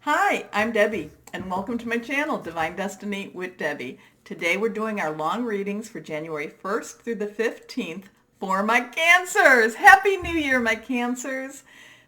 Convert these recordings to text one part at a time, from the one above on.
Hi, I'm Debbie, and welcome to my channel, Divine Destiny with Debbie. Today we're doing our long readings for January 1st through the 15th for my Cancers. Happy New Year, my Cancers.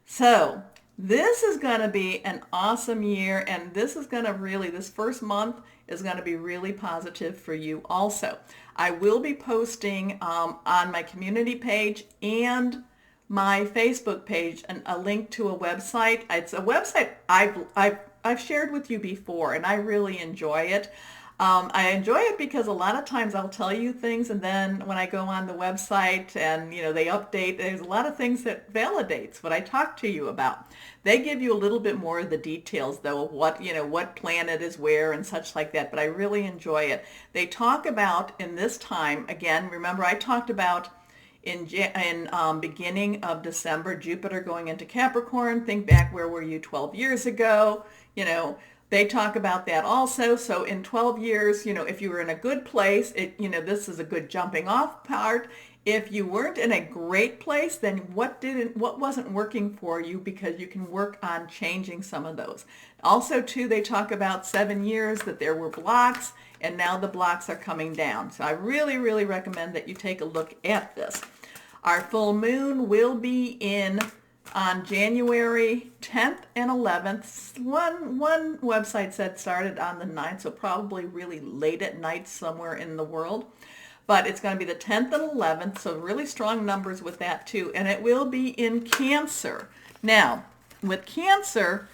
So, this is going to be an awesome year, and this first month is going to be really positive for you also. I will be posting on my community page and my Facebook page and a link to a website. It's a website I've shared with you before, and I really enjoy it. I enjoy it because a lot of times I'll tell you things, and then when I go on the website and they update, there's a lot of things that validates what I talk to you about. They give you a little bit more of the details, though, of what planet is where and such like that. But I really enjoy it. They talk about in this time again. Remember, I talked about in beginning of December, Jupiter going into Capricorn. Think back, where were you 12 years ago? They talk about that also. So in 12 years, if you were in a good place, this is a good jumping off part. If you weren't in a great place, then what wasn't working for you, because you can work on changing some of those. Also, too, they talk about 7 years that there were blocks, and now the blocks are coming down. So I really, really recommend that you take a look at this. Our full moon will be on January 10th and 11th. One website said started on the 9th, so probably really late at night somewhere in the world. But it's going to be the 10th and 11th, so really strong numbers with that too. And it will be in Cancer. Now, with Cancer,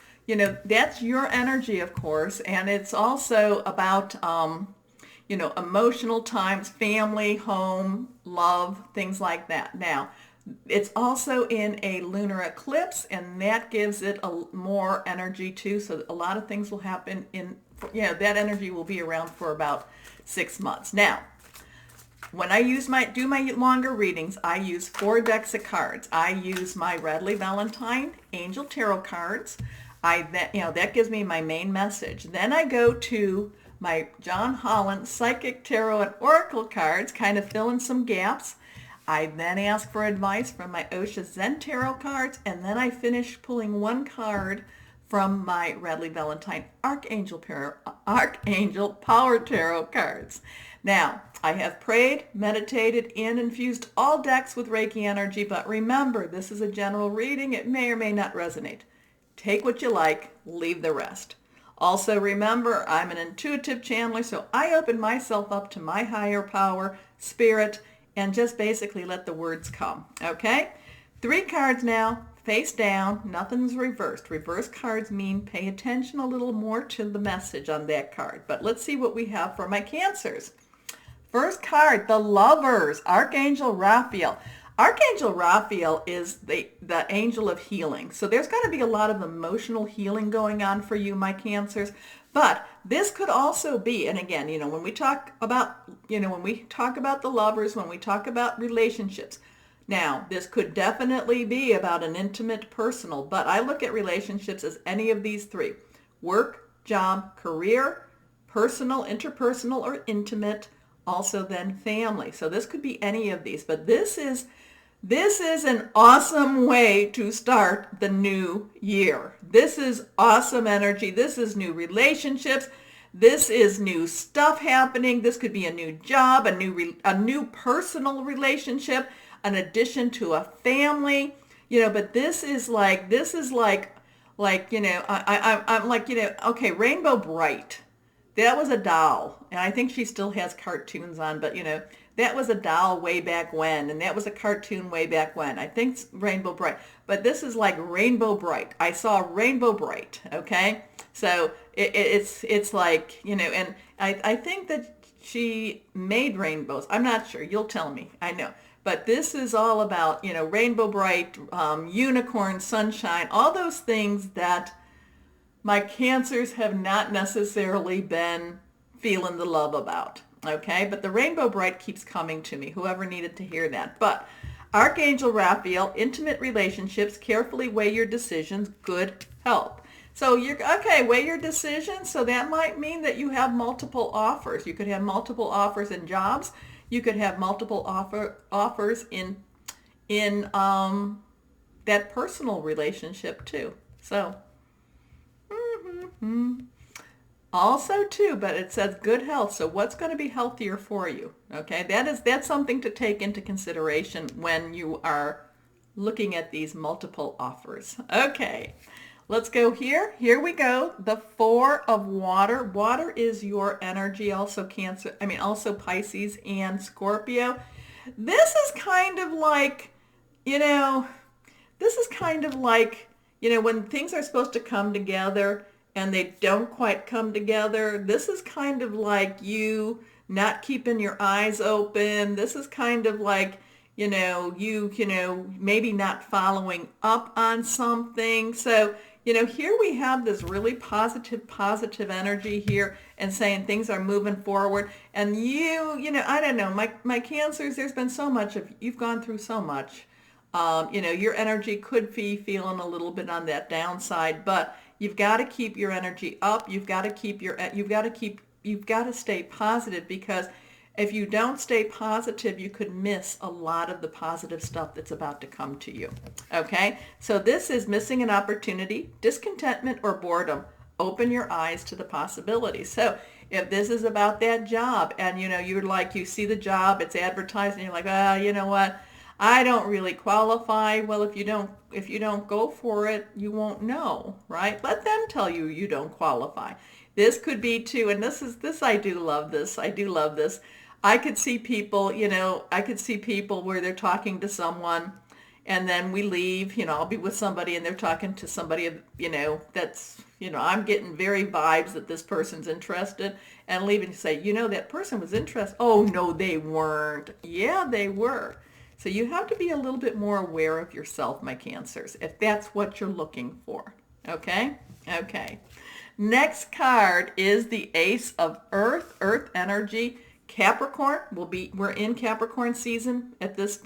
that's your energy, of course, and it's also about emotional times, family, home, love, things like that. Now, it's also in a lunar eclipse, and that gives it more energy too. So a lot of things will happen that energy will be around for about 6 months. Now, when I do my longer readings, I use 4 decks of cards. I use my Radley Valentine Angel Tarot cards. That gives me my main message. Then I go to my John Holland Psychic Tarot and Oracle cards, kind of fill in some gaps. I then ask for advice from my Osha Zen Tarot cards, and then I finish pulling one card from my Radley Valentine Archangel Power Tarot cards. Now, I have prayed, meditated, and infused all decks with Reiki energy, but remember, this is a general reading. It may or may not resonate. Take what you like, leave the rest. Also, remember, I'm an intuitive channeler, so I open myself up to my higher power, spirit, and just basically let the words come, okay? 3 cards now, face down, nothing's reversed. Reverse cards mean pay attention a little more to the message on that card. But let's see what we have for my Cancers. First card, the Lovers, Archangel Raphael. Archangel Raphael is the angel of healing. So there's going to be a lot of emotional healing going on for you, my Cancers. But this could also be, and again, when we talk about, the Lovers, when we talk about relationships, now this could definitely be about an intimate, personal, but I look at relationships as any of these 3: work, job, career, personal, interpersonal, or intimate, also then family. So this could be any of these, but this is an awesome way to start the new year. This is awesome energy. This is new relationships. This is new stuff happening. This could be a new job, a new personal relationship, an addition to a family. But this is like I'm like, okay, Rainbow Bright. That was a doll, and I think she still has cartoons on, but that was a doll way back when, and that was a cartoon way back when. I think it's Rainbow Bright, but this is like Rainbow Bright. I saw Rainbow Bright, okay? So it's like, and I think that she made rainbows. I'm not sure. You'll tell me. I know. But this is all about, Rainbow Bright, unicorn, sunshine, all those things that my Cancers have not necessarily been feeling the love about, okay? But the Rainbow Bright keeps coming to me, whoever needed to hear that. But Archangel Raphael, intimate relationships, carefully weigh your decisions, good health. So weigh your decisions. So that might mean that you have multiple offers. You could have multiple offers in jobs. You could have multiple offers in that personal relationship too. So Also too, but it says good health. So what's going to be healthier for you? Okay, that's something to take into consideration when you are looking at these multiple offers. Okay, let's go here. Here we go. The Four of Water. Water is your energy, also Cancer, also Pisces and Scorpio. This is kind of like, this is kind of like, when things are supposed to come together and they don't quite come together. This is kind of like you not keeping your eyes open. This is kind of like, maybe not following up on something. So, here we have this really positive energy here and saying things are moving forward. And I don't know, my Cancers, there's been so much you've gone through so much. Your energy could be feeling a little bit on that downside, but you've got to keep your energy up. You've got to stay positive, because if you don't stay positive, you could miss a lot of the positive stuff that's about to come to you. Okay? So this is missing an opportunity, discontentment, or boredom. Open your eyes to the possibilities. So if this is about that job and, you see the job, it's advertised, and you're like, you know what? I don't really qualify. Well, if you don't go for it, you won't know, right? Let them tell you you don't qualify. This could be too, and I do love this. I could see people, where they're talking to someone, and then we leave, I'll be with somebody and they're talking to somebody, that's, I'm getting very vibes that this person's interested, and leave and say, that person was interested. Oh, no, they weren't. Yeah, they were. So you have to be a little bit more aware of yourself, my Cancers, if that's what you're looking for. Okay? Okay. Next card is the Ace of Earth energy. Capricorn, we're in Capricorn season at this,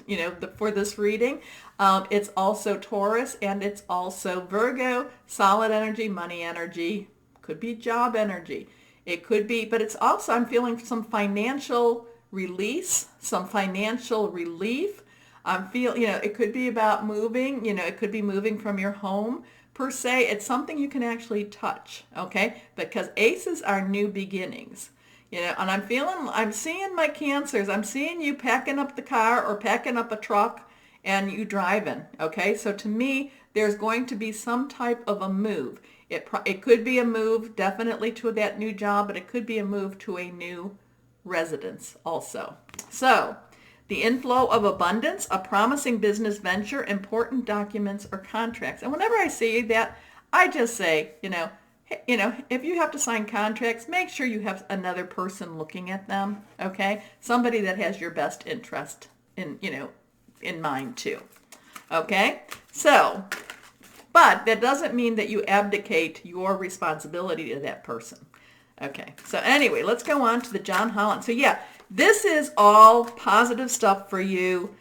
for this reading. It's also Taurus, and it's also Virgo, solid energy, money energy, could be job energy. It could be, but it's also, I'm feeling some financial release, some financial relief. I'm it could be about moving, it could be moving from your home per se. It's something you can actually touch, okay? Because aces are new beginnings. And I'm seeing my Cancers, I'm seeing you packing up the car or packing up a truck and you driving, okay? So to me, there's going to be some type of a move. It could be a move definitely to that new job, but it could be a move to a new residence also. So the inflow of abundance, a promising business venture, important documents or contracts. And whenever I see that, I just say, if you have to sign contracts, make sure you have another person looking at them, okay? Somebody that has your best interest in mind too, okay? So, but that doesn't mean that you abdicate your responsibility to that person. Okay, so anyway, let's go on to the John Holland. So yeah, this is all positive stuff for you.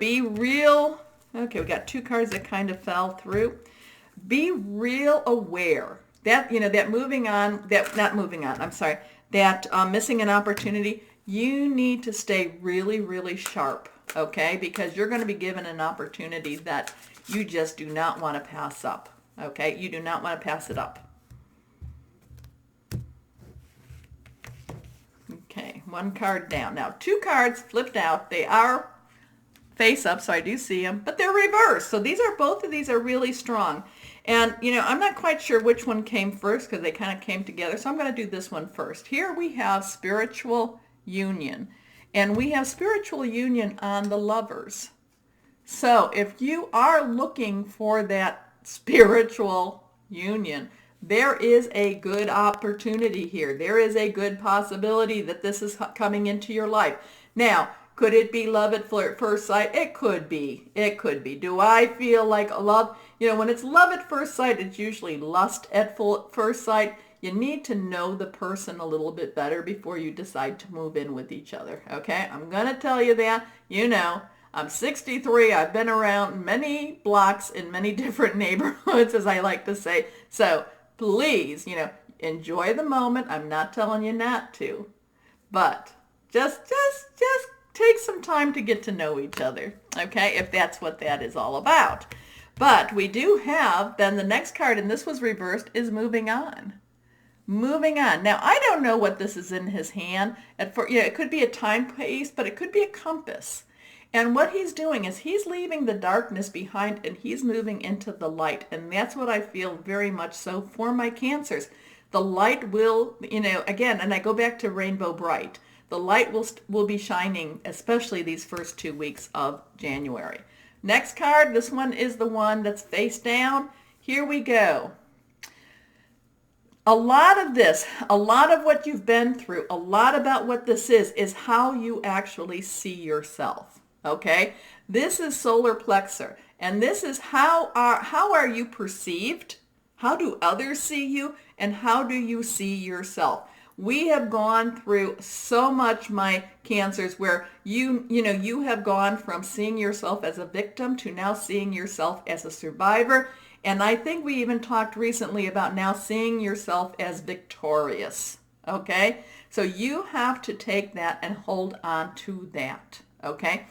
Be real. Okay, we got two cards that kind of fell through. Be real aware that, that missing an opportunity, you need to stay really, really sharp, okay? Because you're going to be given an opportunity that you just do not want to pass up, okay? You do not want to pass it up. Okay, one card down. Now, two cards flipped out. They are face up, so I do see them, but they're reversed. So both of these are really strong. And, I'm not quite sure which one came first because they kind of came together. So I'm going to do this one first. Here we have spiritual union. And we have spiritual union on the Lovers. So if you are looking for that spiritual union, there is a good opportunity here. There is a good possibility that this is coming into your life. Now, could it be love at first sight? It could be. It could be. Do I feel like love? When it's love at first sight, it's usually lust at first sight. You need to know the person a little bit better before you decide to move in with each other. Okay? I'm going to tell you that. I'm 63. I've been around many blocks in many different neighborhoods, as I like to say. So please, enjoy the moment. I'm not telling you not to. But just take some time to get to know each other, okay, if that's what that is all about. But we do have, then the next card, and this was reversed, is moving on. Moving on. Now, I don't know what this is in his hand. It could be a timepiece, but it could be a compass. And what he's doing is he's leaving the darkness behind and he's moving into the light. And that's what I feel very much so for my Cancers. The light will, again, and I go back to Rainbow Bright. The light will be shining, especially these first 2 weeks of January. Next card, this one is the one that's face down. Here we go. A lot of this, a lot of what you've been through, a lot about what this is how you actually see yourself, okay? This is solar plexus, and this is how are you perceived? How do others see you? And how do you see yourself? We have gone through so much, my Cancers, where you have gone from seeing yourself as a victim to now seeing yourself as a survivor. And I think we even talked recently about now seeing yourself as victorious, okay? So you have to take that and hold on to that, okay?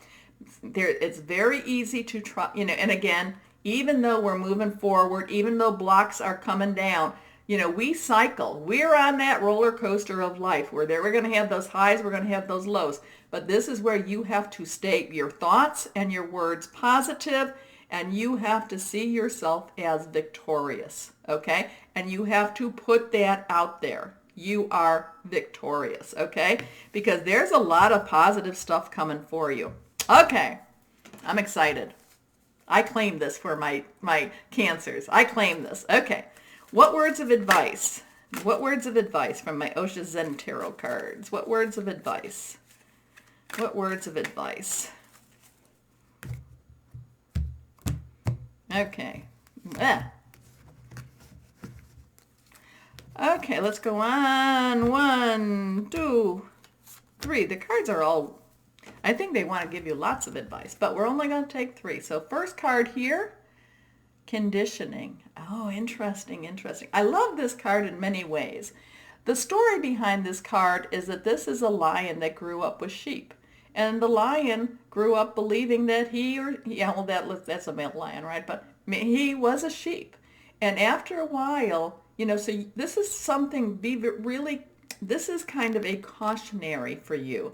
It's very easy to try, and again, even though we're moving forward, even though blocks are coming down, we cycle. We're on that roller coaster of life where we're going to have those highs, we're going to have those lows. But this is where you have to state your thoughts and your words positive, and you have to see yourself as victorious, okay? And you have to put that out there. You are victorious, okay? Because there's a lot of positive stuff coming for you. Okay, I'm excited. I claim this for my Cancers. I claim this. Okay, what words of advice? What words of advice from my Osha Zen Tarot cards? What words of advice? What words of advice? Okay. Okay, let's go on. 1, 2, 3. The cards are all, I think they want to give you lots of advice, but we're only going to take 3. So first card here, conditioning. Oh, interesting, interesting. I love this card in many ways. The story behind this card is that this is a lion that grew up with sheep. And the lion grew up believing that that's a male lion, right? But he was a sheep. And after a while, so this is something, this is kind of a cautionary for you.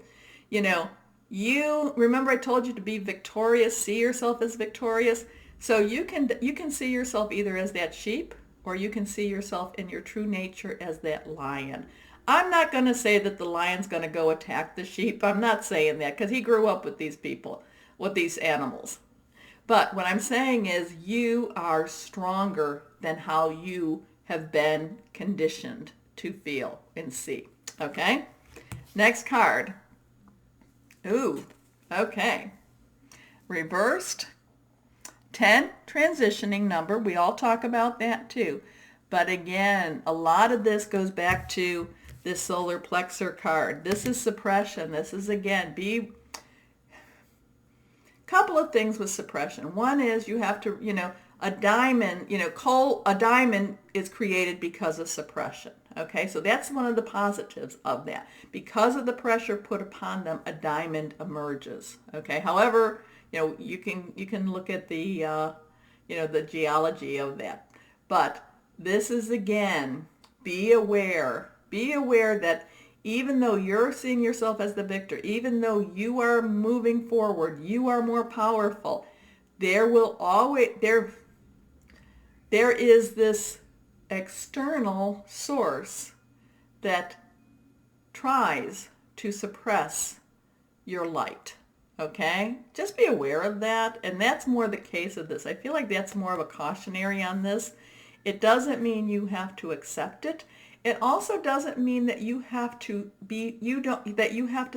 You remember I told you to be victorious, see yourself as victorious. So you can see yourself either as that sheep, or you can see yourself in your true nature as that lion. I'm not going to say that the lion's going to go attack the sheep. I'm not saying that, because he grew up with these people, with these animals. But what I'm saying is you are stronger than how you have been conditioned to feel and see. Okay? Next card. Ooh, okay. Reversed. 10, transitioning number. We all talk about that too. But again, a lot of this goes back to this solar plexus card. This is suppression. This is, again, couple of things with suppression. One is you have to, a diamond, a diamond is created because of suppression. Okay, so that's one of the positives of that. Because of the pressure put upon them, a diamond emerges. Okay, however, you can look at the, the geology of that. But this is, again, be aware that even though you're seeing yourself as the victor, even though you are moving forward, you are more powerful, there is this external source that tries to suppress your light. Okay? Just be aware of that. And that's more the case of this. I feel like that's more of a cautionary on this. It doesn't mean you have to accept it. It also doesn't mean that you have to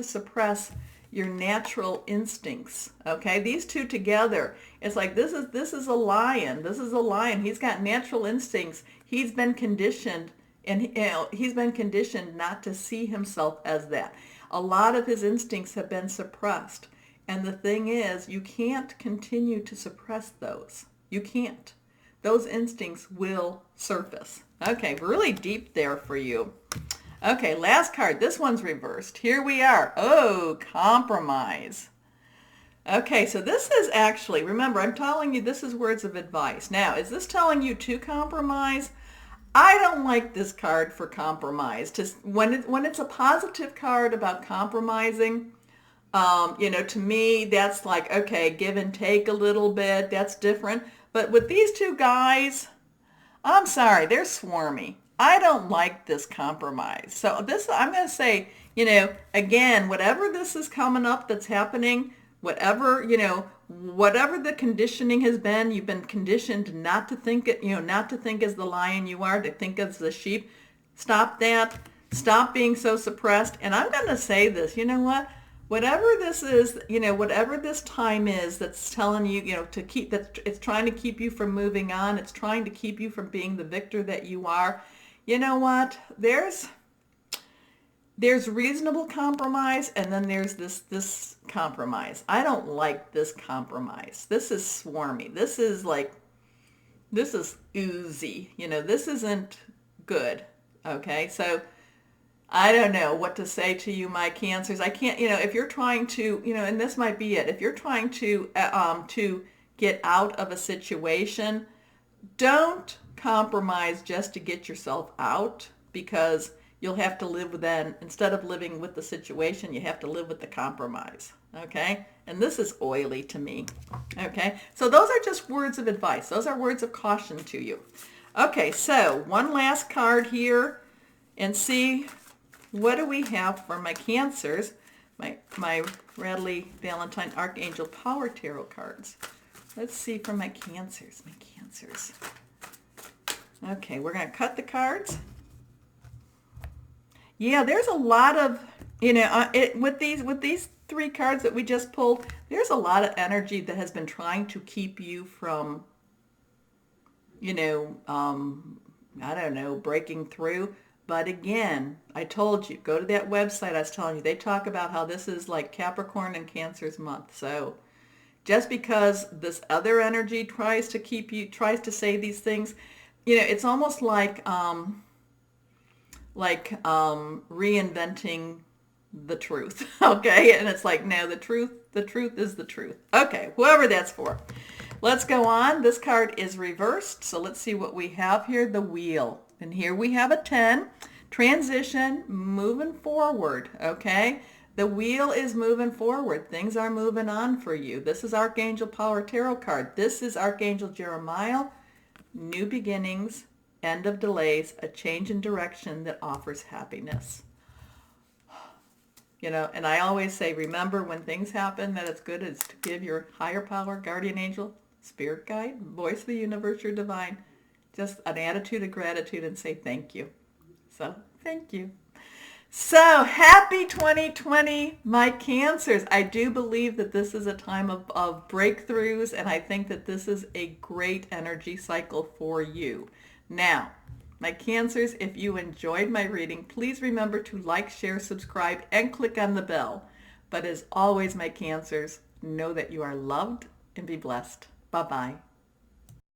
suppress your natural instincts. Okay? These two together, it's like this is a lion. This is a lion. He's got natural instincts. He's been conditioned, and he's been conditioned not to see himself as that. A lot of his instincts have been suppressed. And the thing is, you can't continue to suppress those. You can't. Those instincts will surface. Okay, really deep there for you. Okay, last card. This one's reversed. Here we are. Oh, compromise. Okay, so this is actually, remember, I'm telling you this is words of advice. Now, is this telling you to compromise? I don't like this card for compromise. Just when it's a positive card about compromising, to me, that's like, okay, give and take a little bit. That's different. But with these two guys, I'm sorry, they're swarmy. I don't like this compromise. So this, I'm going to say, again, whatever this is coming up that's happening, whatever the conditioning has been, you've been conditioned not to think it, not to think as the lion you are, to think as the sheep. Stop that. Stop being so suppressed. And I'm going to say this, you know what? Whatever this is, whatever this time is that's telling you, to keep, that it's trying to keep you from moving on. It's trying to keep you from being the victor that you are. You know what? There's reasonable compromise, and then there's this compromise. I don't like this compromise. This is swarmy. This is oozy. This isn't good. Okay, so I don't know what to say to you, my Cancers. I can't, if you're trying to, and this might be it. If you're trying to get out of a situation, don't compromise just to get yourself out, because you'll have to live then, instead of living with the situation, you have to live with the compromise. Okay? And this is oily to me. Okay? So those are just words of advice. Those are words of caution to you. Okay, so one last card here, and see, what do we have for my Cancers? My Radley Valentine Archangel Power Tarot cards. Let's see for my Cancers. My Cancers. Okay, we're going to cut the cards. Yeah, there's a lot of, with these three cards that we just pulled, there's a lot of energy that has been trying to keep you from, I don't know, breaking through. But again, I told you, go to that website I was telling you. They talk about how this is like Capricorn and Cancer's month. So just because this other energy tries to say these things, it's almost like reinventing the truth. Okay? And it's like, no, the truth is the truth. Okay, whoever that's for. Let's go on. This card is reversed. So let's see what we have here. The Wheel. And here we have a 10. Transition, moving forward. Okay? The Wheel is moving forward. Things are moving on for you. This is Archangel Power Tarot card. This is Archangel Jeremiah. New beginnings, end of delays, a change in direction that offers happiness. And I always say, remember, when things happen, that it's good is to give your higher power, guardian angel, spirit guide, voice of the universe, your divine, just an attitude of gratitude and say thank you. So, thank you. So, happy 2020, my Cancers. I do believe that this is a time of breakthroughs, and I think that this is a great energy cycle for you. Now, my Cancers, if you enjoyed my reading, please remember to like, share, subscribe, and click on the bell. But as always, my Cancers, know that you are loved and be blessed. Bye-bye.